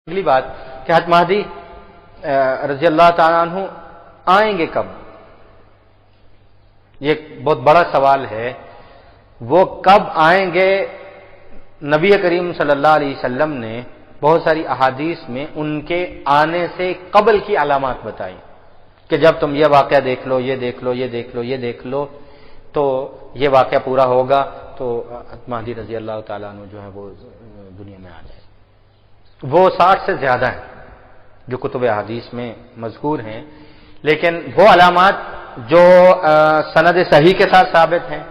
اگلی بات کہ حضرت مہدی رضی اللہ تعالیٰ عنہ آئیں گے کب؟ یہ ایک بہت بڑا سوال ہے. وہ کب آئیں گے؟ نبی کریم صلی اللہ علیہ وسلم نے بہت ساری احادیث میں ان کے آنے سے قبل کی علامات بتائی کہ جب تم یہ واقعہ دیکھ لو، یہ دیکھ لو، یہ دیکھ لو، یہ دیکھ لو تو یہ واقعہ پورا ہوگا، تو مہدی رضی اللہ تعالیٰ عنہ جو ہے وہ دنیا میں آ جائے. وہ 60 سے زیادہ ہیں جو کتب احادیث میں مذکور ہیں، لیکن وہ علامات جو سند صحیح کے ساتھ ثابت ہیں،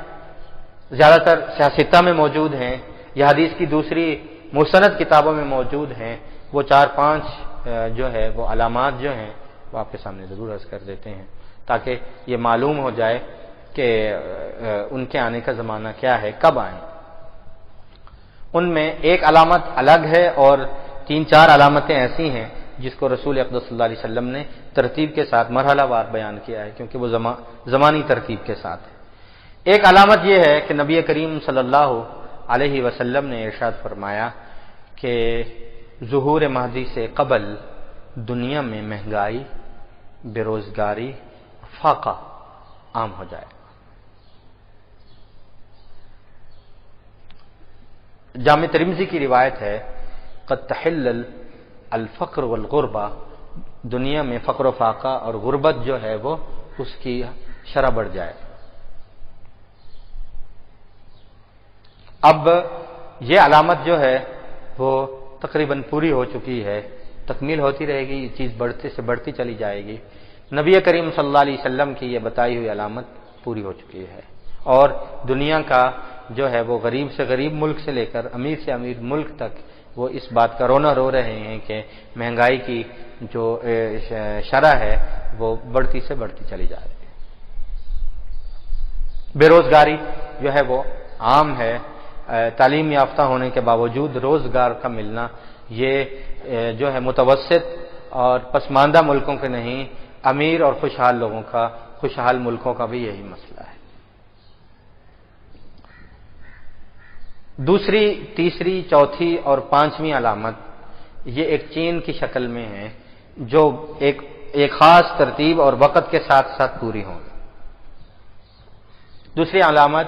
زیادہ تر سیاستہ میں موجود ہیں یا حدیث کی دوسری مستند کتابوں میں موجود ہیں، وہ 4-5 جو ہے وہ علامات جو ہیں وہ آپ کے سامنے ضرور عرض کر دیتے ہیں تاکہ یہ معلوم ہو جائے کہ ان کے آنے کا زمانہ کیا ہے، کب آئیں. ان میں ایک علامت الگ ہے اور 3-4 علامتیں ایسی ہیں جس کو رسول اقدس صلی اللہ علیہ وسلم نے ترتیب کے ساتھ مرحلہ وار بیان کیا ہے کیونکہ وہ زمانی ترتیب کے ساتھ ہے. ایک علامت یہ ہے کہ نبی کریم صلی اللہ علیہ وسلم نے ارشاد فرمایا کہ ظہور مہدی سے قبل دنیا میں مہنگائی، بے روزگاری، فاقہ عام ہو جائے. جامع ترمذی کی روایت ہے قد تحل الفقر والغربہ، دنیا میں فقر و فاقہ اور غربت جو ہے وہ اس کی شرح بڑھ جائے. اب یہ علامت جو ہے وہ تقریباً پوری ہو چکی ہے، تکمیل ہوتی رہے گی، یہ چیز بڑھتے سے بڑھتی چلی جائے گی. نبی کریم صلی اللہ علیہ وسلم کی یہ بتائی ہوئی علامت پوری ہو چکی ہے اور دنیا کا جو ہے وہ غریب سے غریب ملک سے لے کر امیر سے امیر ملک تک وہ اس بات کا رونا رو رہے ہیں کہ مہنگائی کی جو شرح ہے وہ بڑھتی سے بڑھتی چلی جا رہی ہے. بے روزگاری جو ہے وہ عام ہے. تعلیم یافتہ ہونے کے باوجود روزگار کا ملنا یہ جو ہے متوسط اور پسماندہ ملکوں کے نہیں، امیر اور خوشحال لوگوں کا، خوشحال ملکوں کا بھی یہی مسئلہ ہے. دوسری، تیسری، چوتھی اور 5ویں علامت یہ ایک چین کی شکل میں ہے جو ایک خاص ترتیب اور وقت کے ساتھ ساتھ پوری ہوں. دوسری علامت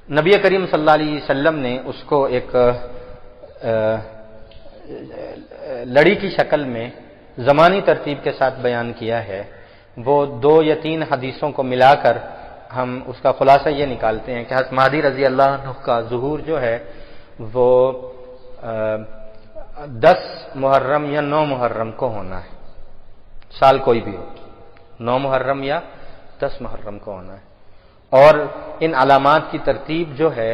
نبی کریم صلی اللہ علیہ وسلم نے اس کو ایک لڑی کی شکل میں زمانی ترتیب کے ساتھ بیان کیا ہے. وہ 2 یا 3 حدیثوں کو ملا کر ہم اس کا خلاصہ یہ نکالتے ہیں کہ حضرت مہدی رضی اللہ عنہ کا ظہور جو ہے وہ 10 محرم یا 9 محرم کو ہونا ہے. سال کوئی بھی ہو، 9 محرم یا 10 محرم کو ہونا ہے. اور ان علامات کی ترتیب جو ہے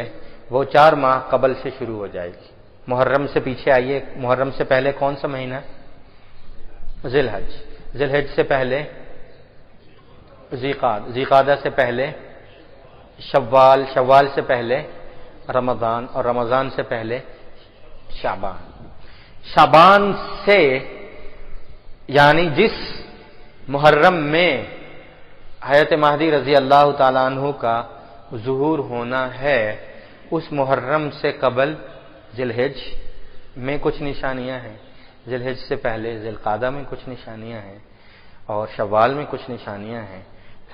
وہ 4 ماہ قبل سے شروع ہو جائے گی. محرم سے پیچھے آئیے، محرم سے پہلے کون سا مہینہ ہے؟ ذی الحج. ذی الحج سے پہلے ذی قعدہ سے پہلے شوال، شوال سے پہلے رمضان اور رمضان سے پہلے شعبان. شعبان سے یعنی جس محرم میں حضرت مہدی رضی اللہ تعالیٰ عنہ کا ظہور ہونا ہے، اس محرم سے قبل ذی الحج میں کچھ نشانیاں ہیں، ذی الحج سے پہلے ذی القعدہ میں کچھ نشانیاں ہیں، اور شوال میں کچھ نشانیاں ہیں،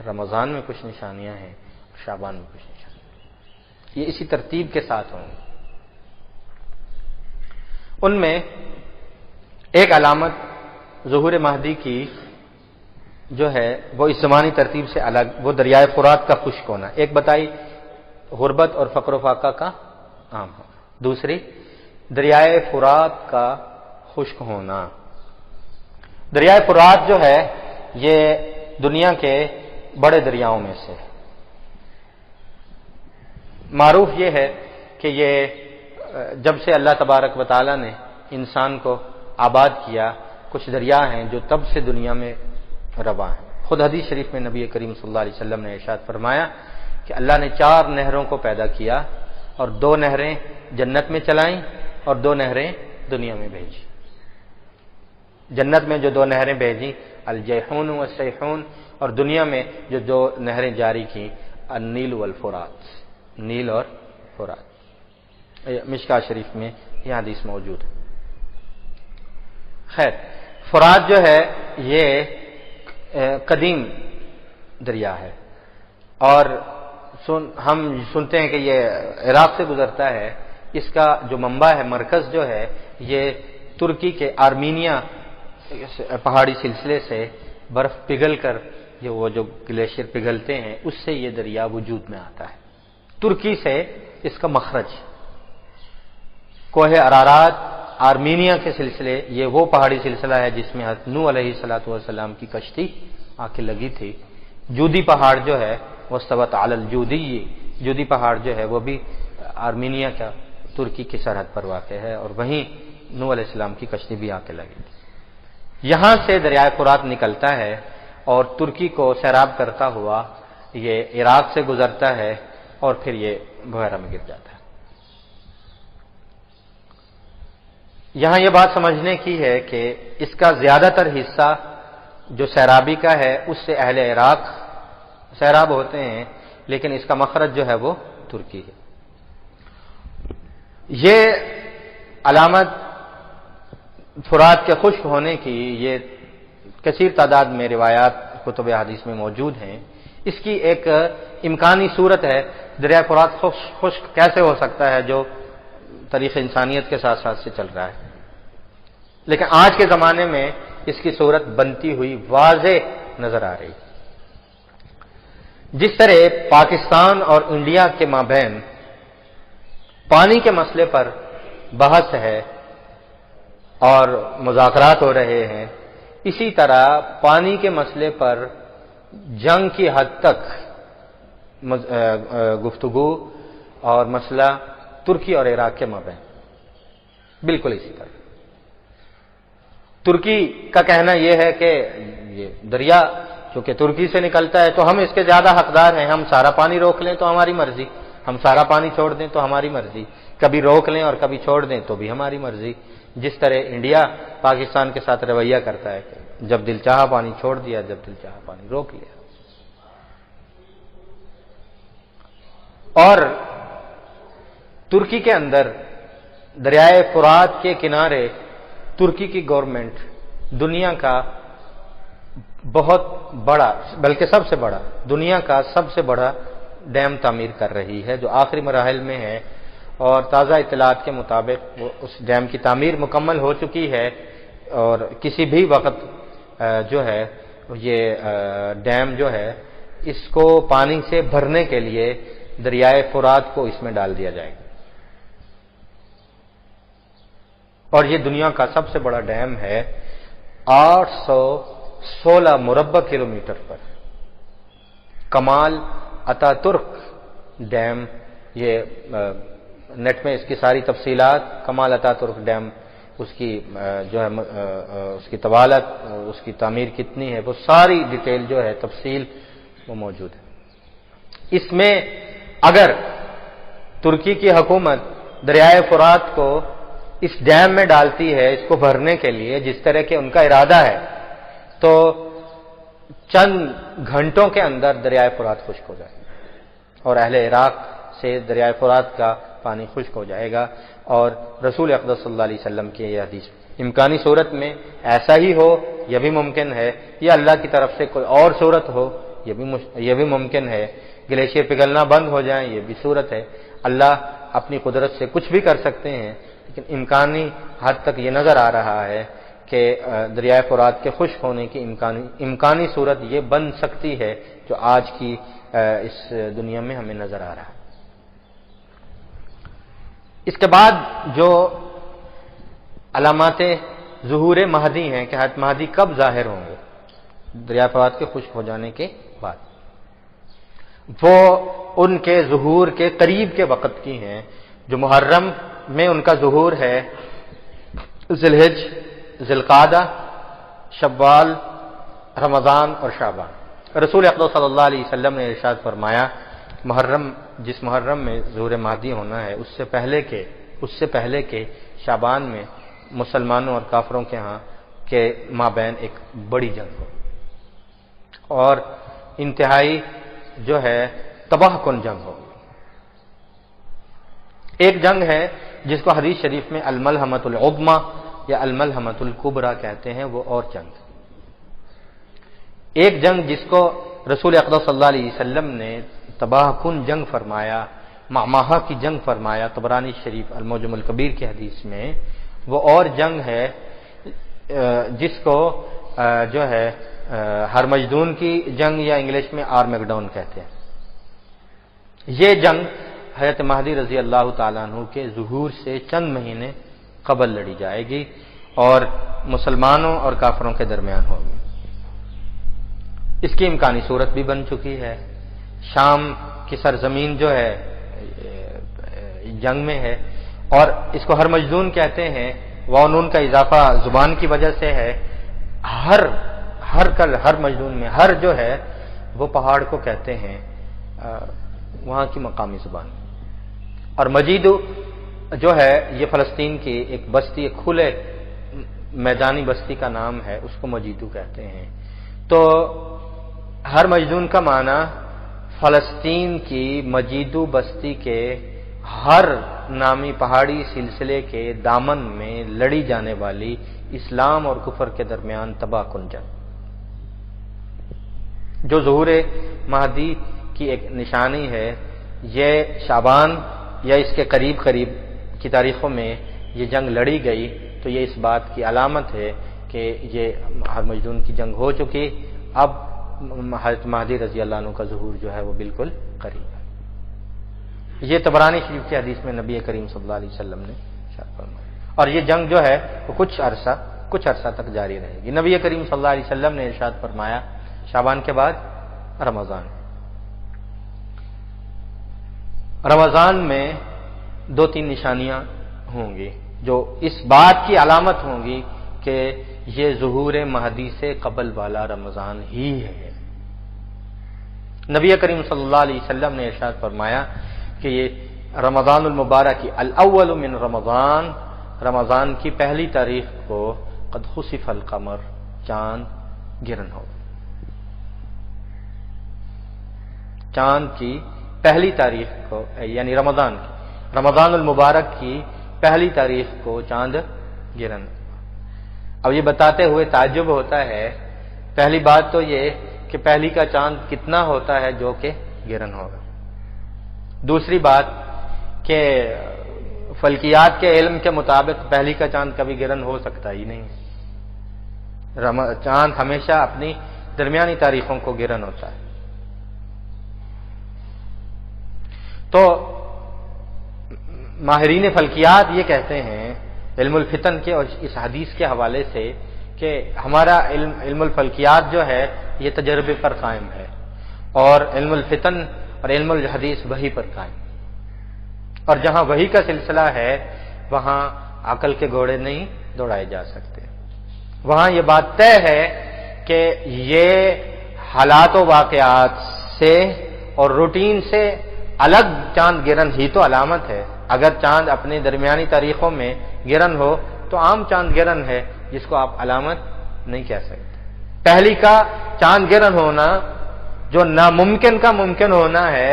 رمضان میں کچھ نشانیاں ہیں، شعبان میں کچھ نشانیاں ہیں. یہ اسی ترتیب کے ساتھ ہوں گے. ان میں ایک علامت ظہور مہدی کی جو ہے وہ اس زمانی ترتیب سے الگ، وہ دریائے فرات کا خشک ہونا. ایک بتائی غربت اور فقر و فاقہ کا عام ہونا، دوسری دریائے فرات کا خشک ہونا. دریائے فرات جو ہے یہ دنیا کے بڑے دریاؤں میں سے معروف یہ ہے کہ یہ جب سے اللہ تبارک و تعالی نے انسان کو آباد کیا، کچھ دریا ہیں جو تب سے دنیا میں رواں ہیں. خود حدیث شریف میں نبی کریم صلی اللہ علیہ وسلم نے ارشاد فرمایا کہ اللہ نے 4 نہروں کو پیدا کیا اور 2 نہریں جنت میں چلائیں اور 2 نہریں دنیا میں بھیجی. جنت میں جو 2 نہریں بھیجی الجیحون والسیحون، اور دنیا میں جو 2 نہریں جاری کی النیل والفرات، نیل اور فرات. مشکاہ شریف میں یہ حدیث موجود ہے. خیر، فرات جو ہے یہ قدیم دریا ہے، اور ہم سنتے ہیں کہ یہ عراق سے گزرتا ہے۔ اس کا جو منبع ہے، مرکز جو ہے، یہ ترکی کے آرمینیا پہاڑی سلسلے سے برف پگھل کر، وہ جو گلیشیئر پگھلتے ہیں، اس سے یہ دریا وجود میں آتا ہے۔ ترکی سے اس کا مخرج کوہ ارارات، آرمینیا کے سلسلے، یہ وہ پہاڑی سلسلہ ہے جس میں حضرت نوح علیہ الصلوۃ والسلام کی کشتی آ کے لگی تھی۔ جودی پہاڑ جو ہے واستوت علی الجودی، جودی پہاڑ جو ہے وہ بھی آرمینیا کا ترکی کی سرحد پر واقع ہے، اور وہیں نوح علیہ السلام کی کشتی بھی آ کے لگی تھی۔ یہاں سے دریائے فرات نکلتا ہے اور ترکی کو سیراب کرتا ہوا یہ عراق سے گزرتا ہے اور پھر یہ بحیرہ میں گر جاتا ہے۔ یہاں یہ بات سمجھنے کی ہے کہ اس کا زیادہ تر حصہ جو سیرابی کا ہے اس سے اہل عراق سیراب ہوتے ہیں، لیکن اس کا مخرج جو ہے وہ ترکی ہے۔ یہ علامت فرات کے خشک ہونے کی یہ کثیر تعداد میں روایات کتب حدیث میں موجود ہیں۔ اس کی ایک امکانی صورت ہے، دریائے فرات خشک کیسے ہو سکتا ہے جو تاریخ انسانیت کے ساتھ ساتھ سے چل رہا ہے، لیکن آج کے زمانے میں اس کی صورت بنتی ہوئی واضح نظر آ رہی۔ جس طرح پاکستان اور انڈیا کے مابین پانی کے مسئلے پر بحث ہے اور مذاکرات ہو رہے ہیں، اسی طرح پانی کے مسئلے پر جنگ کی حد تک گفتگو اور مسئلہ ترکی اور عراق کے مابین بالکل اسی طرح۔ ترکی کا کہنا یہ ہے کہ یہ دریا چونکہ ترکی سے نکلتا ہے تو ہم اس کے زیادہ حقدار ہیں، ہم سارا پانی روک لیں تو ہماری مرضی، ہم سارا پانی چھوڑ دیں تو ہماری مرضی، کبھی روک لیں اور کبھی چھوڑ دیں تو بھی ہماری مرضی۔ جس طرح انڈیا پاکستان کے ساتھ رویہ کرتا ہے کہ جب دل چاہا پانی چھوڑ دیا، جب دل چاہا پانی روک لیا۔ اور ترکی کے اندر دریائے فرات کے کنارے ترکی کی گورنمنٹ دنیا کا بہت بڑا، بلکہ سب سے بڑا، دنیا کا سب سے بڑا ڈیم تعمیر کر رہی ہے، جو آخری مراحل میں ہے، اور تازہ اطلاعات کے مطابق وہ اس ڈیم کی تعمیر مکمل ہو چکی ہے، اور کسی بھی وقت جو ہے یہ ڈیم جو ہے اس کو پانی سے بھرنے کے لیے دریائے فرات کو اس میں ڈال دیا جائے گا، اور یہ دنیا کا سب سے بڑا ڈیم ہے 816 مربع کلومیٹر پر۔ کمال اتا ترک ڈیم، یہ نیٹ میں اس کی ساری تفصیلات، کمال اتا ترک ڈیم، اس کی جو ہے اس کی طوالت، اس کی تعمیر کتنی ہے، وہ ساری ڈیٹیل جو ہے تفصیل وہ موجود ہے۔ اس میں اگر ترکی کی حکومت دریائے فرات کو اس ڈیم میں ڈالتی ہے اس کو بھرنے کے لیے، جس طرح کے ان کا ارادہ ہے، تو چند گھنٹوں کے اندر دریائے فرات خشک ہو جائے گا اور اہل عراق سے دریائے فرات کا پانی خشک ہو جائے گا۔ اور رسول اقدس صلی اللہ علیہ وسلم کی یہ حدیث امکانی صورت میں ایسا ہی ہو یہ بھی ممکن ہے، یا اللہ کی طرف سے کوئی اور صورت ہو یہ بھی ممکن ہے، گلیشیئر پگھلنا بند ہو جائیں یہ بھی صورت ہے۔ اللہ اپنی قدرت سے کچھ بھی کر سکتے ہیں، لیکن امکانی حد تک یہ نظر آ رہا ہے کہ دریائے فرات کے خشک ہونے کی امکانی صورت یہ بن سکتی ہے جو آج کی اس دنیا میں ہمیں نظر آ رہا ہے۔ اس کے بعد جو علامات ظہور مہدی ہیں کہ حضرت مہدی کب ظاہر ہوں گے دریائے فرات کے خشک ہو جانے کے بعد، وہ ان کے ظہور کے قریب کے وقت کی ہیں، جو محرم میں ان کا ظہور ہے، ذی الحج، ذی القعدہ، شوال، رمضان اور شعبان۔ رسول اقدس صلی اللہ علیہ وسلم نے ارشاد فرمایا جس محرم میں ظہور مہدی ہونا ہے اس سے پہلے کے شعبان میں مسلمانوں اور کافروں کے ہاں کے مابین ایک بڑی جنگ ہو، اور انتہائی جو ہے تباہ کن جنگ ہو۔ ایک جنگ ہے جس کو حدیث شریف میں الملحمۃ العظمی یا الملحمۃ الکبریٰ کہتے ہیں، وہ اور جنگ۔ ایک جنگ جس کو رسول اقدس صلی اللہ علیہ وسلم نے تباہ کن جنگ فرمایا، معمہہ کی جنگ فرمایا، طبرانی شریف المعجم الکبیر کی حدیث میں، وہ اور جنگ ہے جس کو جو ہے ہرمجدون کی جنگ یا انگلش میں آرمیگڈون کہتے ہیں۔ یہ جنگ حضرت مہدی رضی اللہ تعالیٰ عنہ کے ظہور سے چند مہینے قبل لڑی جائے گی اور مسلمانوں اور کافروں کے درمیان ہوگی۔ اس کی امکانی صورت بھی بن چکی ہے۔ شام کی سرزمین جو ہے جنگ میں ہے، اور اس کو ہرمجدون کہتے ہیں، واو نون کا اضافہ زبان کی وجہ سے ہے۔ ہر مجدون میں ہر جو ہے وہ پہاڑ کو کہتے ہیں وہاں کی مقامی زبان، اور مجیدو جو ہے یہ فلسطین کی ایک بستی، ایک کھلے میدانی بستی کا نام ہے، اس کو مجیدو کہتے ہیں۔ تو ہر مجدون کا معنی فلسطین کی مجیدو بستی کے ہر نامی پہاڑی سلسلے کے دامن میں لڑی جانے والی اسلام اور کفر کے درمیان تباہ کن جنگ، جو ظہور مہدی کی ایک نشانی ہے۔ یہ شعبان یا اس کے قریب کی تاریخوں میں یہ جنگ لڑی گئی، تو یہ اس بات کی علامت ہے کہ یہ ہرمجدون کی جنگ ہو چکی، اب حضرت مہدی رضی اللہ عنہ کا ظہور جو ہے وہ بالکل قریب ہے۔ یہ طبرانی شریف کی حدیث میں نبی کریم صلی اللہ علیہ وسلم نے ارشاد فرمایا، اور یہ جنگ جو ہے وہ کچھ عرصہ تک جاری رہے گی۔ نبی کریم صلی اللہ علیہ وسلم نے ارشاد فرمایا شعبان کے بعد رمضان میں 2-3 نشانیاں ہوں گی جو اس بات کی علامت ہوں گی کہ یہ ظہور مہدی سے قبل والا رمضان ہی ہے۔ نبی کریم صلی اللہ علیہ وسلم نے ارشاد فرمایا کہ یہ رمضان المبارک کی الاول من رمضان کی پہلی تاریخ کو قد خسف القمر، چاند گرن ہوگا۔ چاند کی پہلی تاریخ کو، یعنی رمضان المبارک کی پہلی تاریخ کو چاند گرن۔ اب یہ بتاتے ہوئے تعجب ہوتا ہے، پہلی بات تو یہ کہ پہلی کا چاند کتنا ہوتا ہے جو کہ گرن ہوگا۔ دوسری بات کہ فلکیات کے علم کے مطابق پہلی کا چاند کبھی گرن ہو سکتا ہی نہیں، چاند ہمیشہ اپنی درمیانی تاریخوں کو گرن ہوتا ہے۔ تو ماہرین فلکیات یہ کہتے ہیں علم الفتن کے اور اس حدیث کے حوالے سے کہ ہمارا علم الفلکیات جو ہے یہ تجربے پر قائم ہے، اور علم الفتن اور علم الحدیث وحی پر قائم، اور جہاں وحی کا سلسلہ ہے وہاں عقل کے گھوڑے نہیں دوڑائے جا سکتے۔ وہاں یہ بات طے ہے کہ یہ حالات و واقعات سے اور روٹین سے الگ چاند گرن ہی تو علامت ہے۔ اگر چاند اپنی درمیانی تاریخوں میں گرن ہو تو عام چاند گرن ہے جس کو آپ علامت نہیں کہہ سکتے۔ پہلی کا چاند گرن ہونا جو ناممکن کا ممکن ہونا ہے،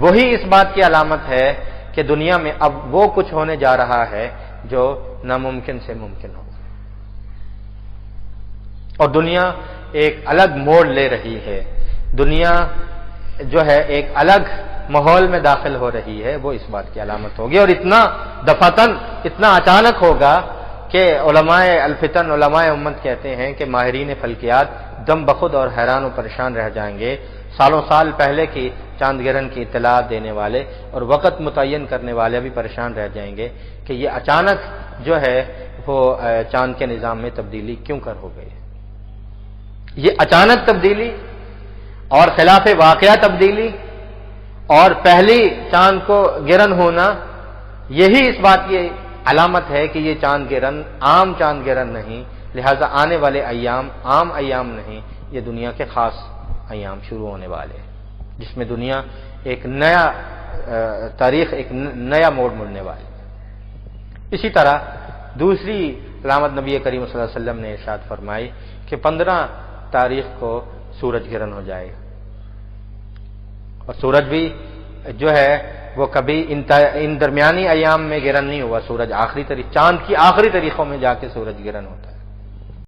وہی اس بات کی علامت ہے کہ دنیا میں اب وہ کچھ ہونے جا رہا ہے جو ناممکن سے ممکن ہو، اور دنیا ایک الگ موڑ لے رہی ہے، دنیا جو ہے ایک الگ ماحول میں داخل ہو رہی ہے، وہ اس بات کی علامت ہوگی، اور اتنا دفاتن، اتنا اچانک ہوگا کہ علماء الفتن، علماء امت کہتے ہیں کہ ماہرین فلکیات دم بخود اور حیران و پریشان رہ جائیں گے، سالوں سال پہلے کی چاند گرہن کی اطلاع دینے والے اور وقت متعین کرنے والے بھی پریشان رہ جائیں گے کہ یہ اچانک جو ہے وہ چاند کے نظام میں تبدیلی کیوں کر ہو گئی۔ یہ اچانک تبدیلی اور خلاف واقعہ تبدیلی اور پہلی چاند کو گرن ہونا، یہی اس بات کی علامت ہے کہ یہ چاند گرن عام چاند گرن نہیں، لہذا آنے والے ایام عام ایام نہیں، یہ دنیا کے خاص ایام شروع ہونے والے ہیں جس میں دنیا ایک نیا تاریخ، ایک نیا موڑ مڑنے والی۔ اسی طرح دوسری علامت نبی کریم صلی اللہ علیہ وسلم نے ارشاد فرمائی کہ 15 تاریخ کو سورج گرہن ہو جائے گا، اور سورج بھی جو ہے وہ کبھی ان درمیانی ایام میں گرہن نہیں ہوا سورج، آخری چاند کی آخری تاریخوں میں جا کے سورج گرہن ہوتا ہے۔